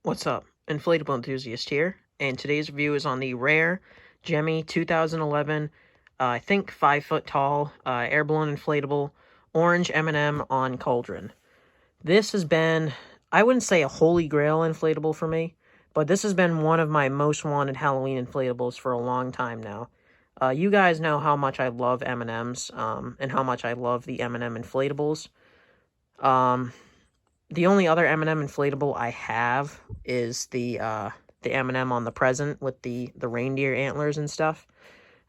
What's up? Inflatable enthusiast here, and today's review is on the rare Gemmy 2011, I think 5 foot tall, air-blown inflatable orange M&M on Cauldron. This has been, I wouldn't say a holy grail inflatable for me, but this has been one of my most wanted Halloween inflatables for a long time now. You guys know how much I love M&Ms, and how much I love the M&M inflatables. The only other M&M inflatable I have is the M&M on the present with the reindeer antlers and stuff.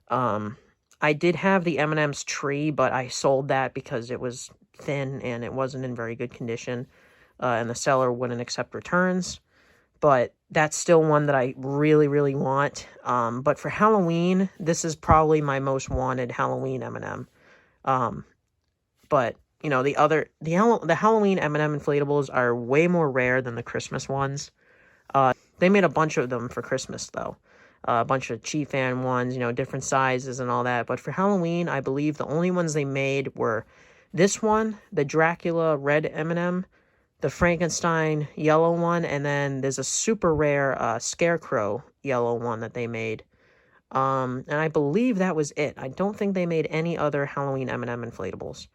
I did have the M&M's tree, but I sold that because it was thin and it wasn't in very good condition, and the seller wouldn't accept returns. But that's still one that I really, really want. But for Halloween, this is probably my most wanted Halloween M&M. But you know, the Halloween M&M inflatables are way more rare than the Christmas ones. They made a bunch of them for Christmas, though. A bunch of Chief Fan ones, you know, different sizes and all that. But for Halloween, I believe the only ones they made were this one, the Dracula red M&M, the Frankenstein yellow one, and then there's a super rare Scarecrow yellow one that they made. And I believe that was it. I don't think they made any other Halloween M&M inflatables.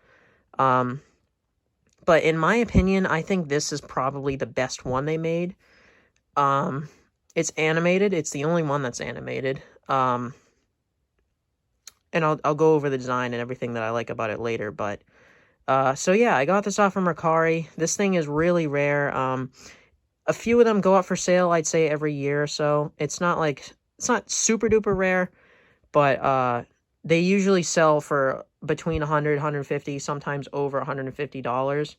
But in my opinion, I think this is probably the best one they made. It's animated. It's the only one that's animated. And I'll go over the design and everything that I like about it later. But, so yeah, I got this off from Mercari. This thing is really rare. A few of them go up for sale, I'd say, every year or so. It's not super duper rare, but, they usually sell for between $100, $150, sometimes over $150,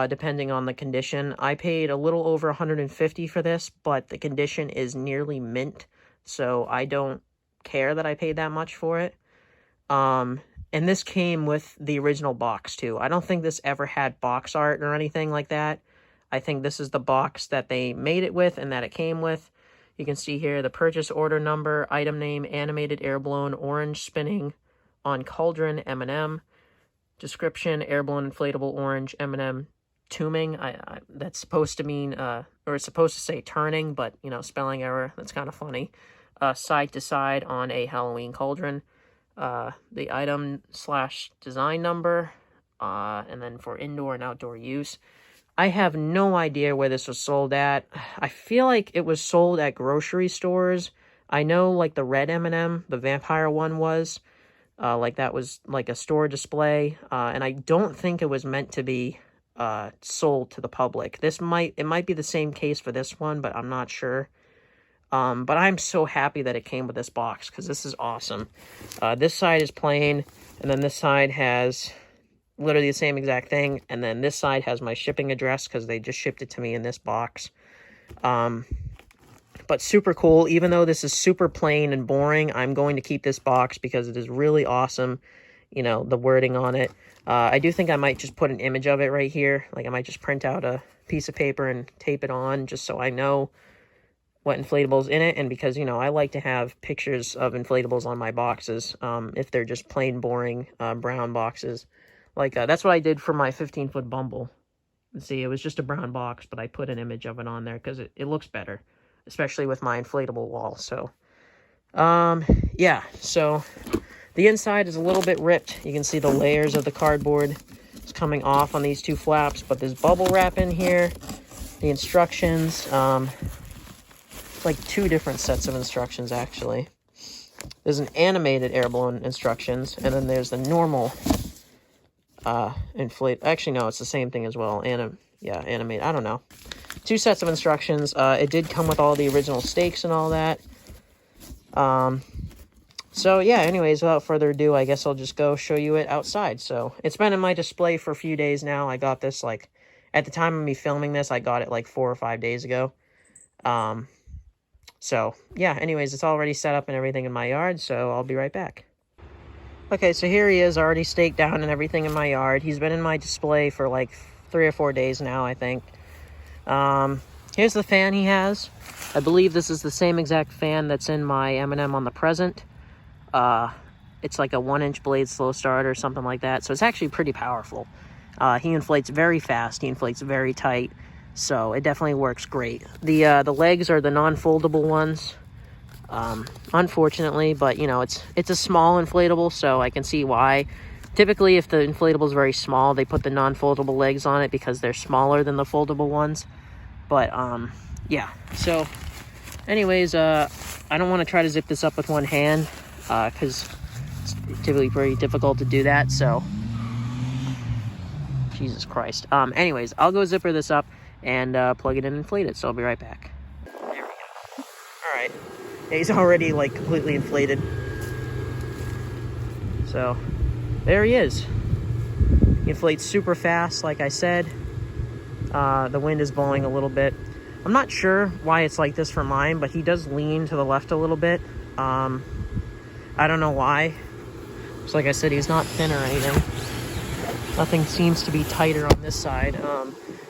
depending on the condition. I paid a little over $150 for this, but the condition is nearly mint, so I don't care that I paid that much for it. And this came with the original box, too. I don't think this ever had box art or anything like that. I think this is the box that they made it with and that it came with. You can see here the purchase order number, item name, animated air-blown orange spinning on Cauldron M&M. Description, air-blown inflatable orange M&M tombing. That's supposed to mean, or it's supposed to say turning, but, you know, spelling error. That's kind of funny. Side to side on a Halloween Cauldron. The item/design number, and then for indoor and outdoor use. I have no idea where this was sold at. I feel like it was sold at grocery stores. I know, like, the red M&M, the vampire one was. Like, that was, like, a store display. And I don't think it was meant to be sold to the public. It might be the same case for this one, but I'm not sure. But I'm so happy that it came with this box, because this is awesome. This side is plain, and then this side has literally the same exact thing, and then this side has my shipping address because they just shipped it to me in this box. But super cool. Even though this is super plain and boring, I'm going to keep this box because it is really awesome. You know, the wording on it. I do think I might just put an image of it right here. Like, I might just print out a piece of paper and tape it on just so I know what inflatables in it. And because, you know, I like to have pictures of inflatables on my boxes, if they're just plain boring brown boxes. Like, that's what I did for my 15-foot Bumble. See, it was just a brown box, but I put an image of it on there because it looks better, especially with my inflatable wall. So, yeah, so the inside is a little bit ripped. You can see the layers of the cardboard is coming off on these two flaps, but there's bubble wrap in here. The instructions, like 2 different sets of instructions, actually. There's an animated air-blown instructions, and then there's the normal actually, no, it's the same thing as well. Animate. I don't know. 2 sets of instructions. It did come with all the original stakes and all that. So yeah, anyways, without further ado, I guess I'll just go show you it outside. So it's been in my display for a few days now. I got this, like, at the time of me filming this, I got it like 4 or 5 days ago. So yeah, anyways, it's already set up and everything in my yard, so I'll be right back. Okay, so here he is, already staked down and everything in my yard. He's been in my display for like 3 or 4 days now, I think. Here's the fan he has. I believe this is the same exact fan that's in my M&M on the present. It's like a 1-inch blade slow start or something like that. So it's actually pretty powerful. He inflates very fast. He inflates very tight. So it definitely works great. The legs are the non-foldable ones, unfortunately, but you know, it's a small inflatable, so I can see why. Typically, if the inflatable is very small, they put the non-foldable legs on it because they're smaller than the foldable ones. But yeah, so anyways, I don't want to try to zip this up with one hand because it's typically pretty difficult to do that. So Jesus Christ. Anyways, I'll go zipper this up and plug it in and inflate it. So I'll be right back. There we go. All right. Yeah, he's already like completely inflated. So there he is. He inflates super fast, like I said. The wind is blowing a little bit. I'm not sure why it's like this for mine, but he does lean to the left a little bit. I don't know why. So like I said, he's not thin or anything. Nothing seems to be tighter on this side.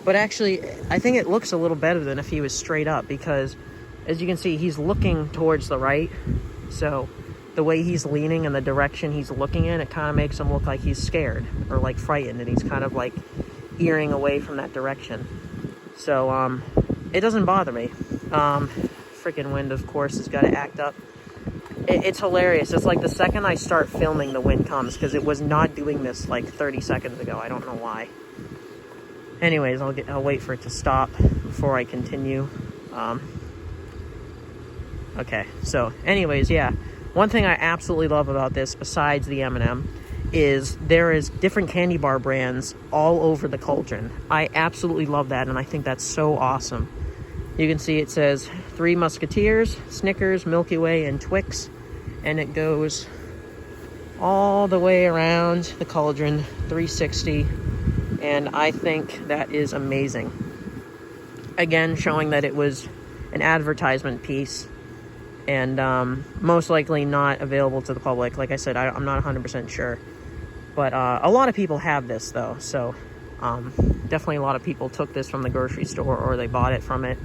But actually, I think it looks a little better than if he was straight up, because as you can see, he's looking towards the right. So the way he's leaning and the direction he's looking in, it kind of makes him look like he's scared or like frightened, and he's kind of like earing away from that direction. So it doesn't bother me. Freaking wind, of course, has got to act up. It's hilarious. It's like the second I start filming, the wind comes, because it was not doing this like 30 seconds ago. I don't know why. Anyways, I'll wait for it to stop before I continue. Okay, so anyways, yeah. One thing I absolutely love about this, besides the M&M, is there is different candy bar brands all over the Cauldron. I absolutely love that, and I think that's so awesome. You can see it says Three Musketeers, Snickers, Milky Way, and Twix, and it goes all the way around the Cauldron, 360, and I think that is amazing. Again, showing that it was an advertisement piece, and most likely not available to the public. Like I said, I'm not 100% sure. But a lot of people have this, though. So definitely a lot of people took this from the grocery store, or they bought it from it.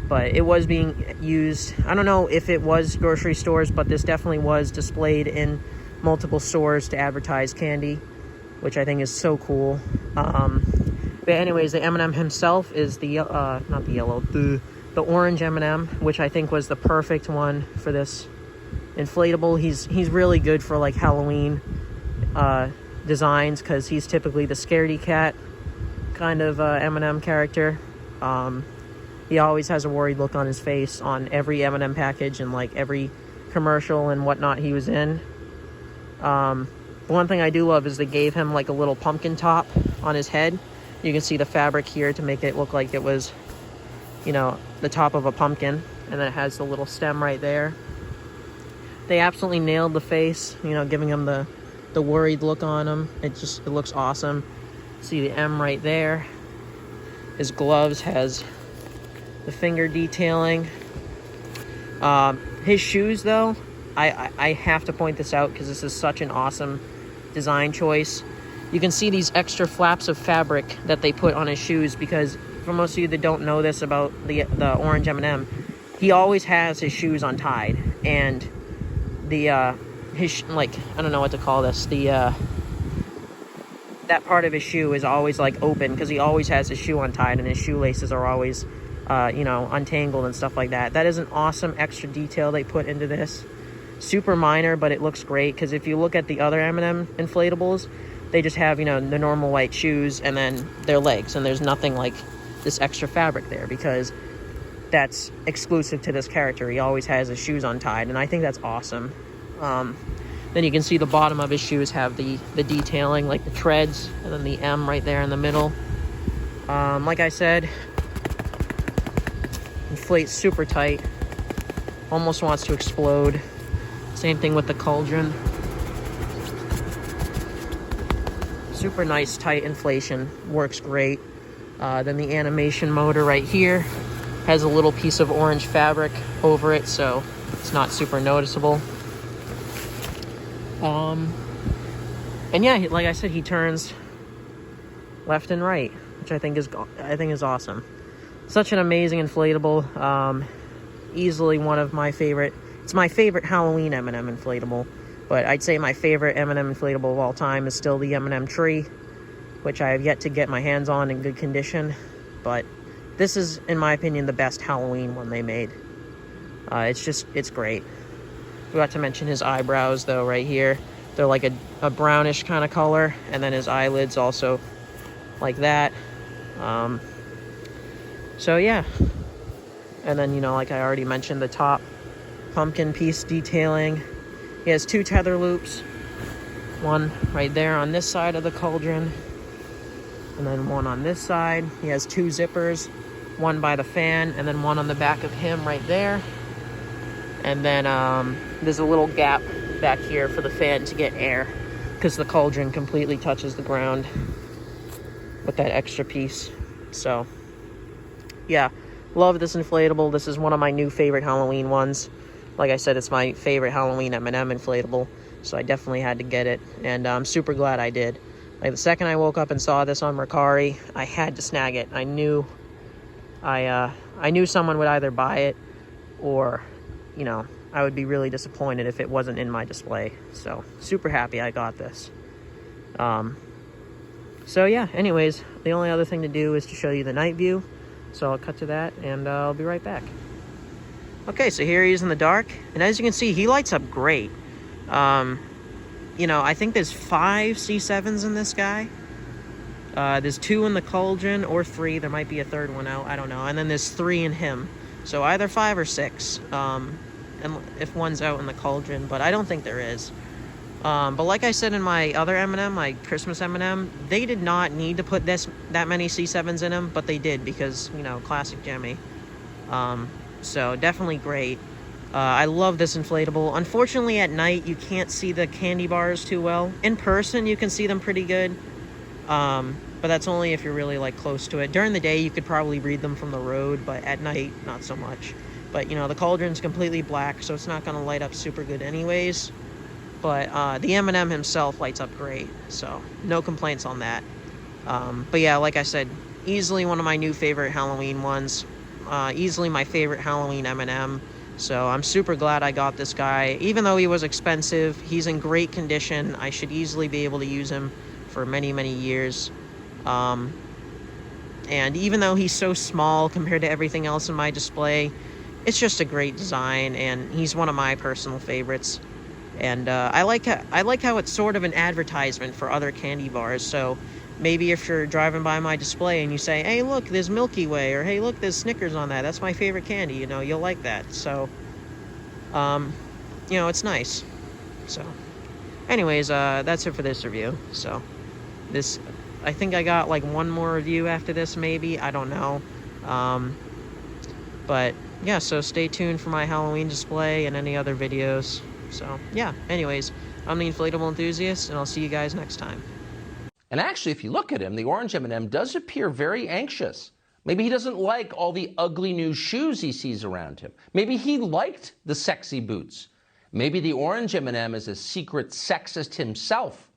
But it was being used. I don't know if it was grocery stores, but this definitely was displayed in multiple stores to advertise candy, which I think is so cool. But anyways, the M&M himself is the, not the yellow, the orange M&M, which I think was the perfect one for this inflatable. He's really good for like Halloween designs, because he's typically the scaredy cat kind of M&M character. He always has a worried look on his face on every M&M package and like every commercial and whatnot he was in. The one thing I do love is they gave him like a little pumpkin top on his head. You can see the fabric here to make it look like it was, you know, the top of a pumpkin, and then it has the little stem right there. They absolutely nailed the face, you know, giving him the worried look on him. It looks awesome. See the M right there. His gloves has the finger detailing. His shoes, though, I have to point this out because this is such an awesome design choice. You can see these extra flaps of fabric that they put on his shoes, because for most of you that don't know this about the orange M&M, he always has his shoes untied, and his like, I don't know what to call this, that part of his shoe is always like open, because he always has his shoe untied, and his shoelaces are always you know, untangled and stuff like that. That is an awesome extra detail they put into this. Super minor, but it looks great, because if you look at the other M&M inflatables, they just have, you know, the normal white shoes and then their legs, and there's nothing like this extra fabric there, because that's exclusive to this character. He always has his shoes untied, and I think that's awesome. Then you can see the bottom of his shoes have the detailing, like the treads, and then the M right there in the middle. Like I said, inflates super tight, almost wants to explode. Same thing with the Cauldron. Super nice tight inflation, works great. Then the animation motor right here has a little piece of orange fabric over it, so it's not super noticeable. And yeah, like I said, he turns left and right, which I think is awesome. Such an amazing inflatable. Easily one of my favorite. It's my favorite Halloween M&M inflatable, but I'd say my favorite M&M inflatable of all time is still the M&M tree, which I have yet to get my hands on in good condition. But this is, in my opinion, the best Halloween one they made. It's great. Forgot to mention his eyebrows, though, right here. They're like a brownish kind of color, and then his eyelids also like that. So, yeah. And then, you know, like I already mentioned, the top pumpkin piece detailing. He has 2 tether loops. One right there on this side of the cauldron, and then one on this side. He has 2 zippers, one by the fan, and then one on the back of him right there. And then there's a little gap back here for the fan to get air, because the cauldron completely touches the ground with that extra piece. So, yeah, love this inflatable. This is one of my new favorite Halloween ones. Like I said, it's my favorite Halloween M&M inflatable, so I definitely had to get it, and I'm super glad I did. Like, the second I woke up and saw this on Mercari, I had to snag it. I knew someone would either buy it, or, you know, I would be really disappointed if it wasn't in my display. So, super happy I got this. So yeah, anyways, the only other thing to do is to show you the night view. So I'll cut to that, and I'll be right back. Okay, so here he is in the dark, and as you can see, he lights up great. You know, I think there's 5 C7s in this guy. There's 2 in the cauldron, or 3. There might be a third one out, I don't know. And then there's 3 in him. So either 5 or 6, and if one's out in the cauldron, but I don't think there is. But like I said in my other M&M, my Christmas M&M, they did not need to put that many C7s in them, but they did because, you know, classic Gemmy. So definitely great. I love this inflatable. Unfortunately, at night, you can't see the candy bars too well. In person, you can see them pretty good. But that's only if you're really, like, close to it. During the day, you could probably read them from the road, but at night, not so much. But, you know, the cauldron's completely black, so it's not going to light up super good anyways. But the M&M himself lights up great, so no complaints on that. But yeah, like I said, easily one of my new favorite Halloween ones. Easily my favorite Halloween M&M. So I'm super glad I got this guy. Even though he was expensive, he's in great condition. I should easily be able to use him for many, many years. And even though he's so small compared to everything else in my display, it's just a great design, and he's one of my personal favorites. And I like how it's sort of an advertisement for other candy bars. So maybe if you're driving by my display and you say, hey, look, there's Milky Way, or hey, look, there's Snickers on that. That's my favorite candy. You know, you'll like that. So, you know, it's nice. So, anyways, that's it for this review. So, I think I got like one more review after this, maybe. I don't know. But yeah, so stay tuned for my Halloween display and any other videos. So, yeah, anyways, I'm the Inflatable Enthusiast, and I'll see you guys next time. And actually, if you look at him, the orange M&M does appear very anxious. Maybe he doesn't like all the ugly new shoes he sees around him. Maybe he liked the sexy boots. Maybe the orange M&M is a secret sexist himself.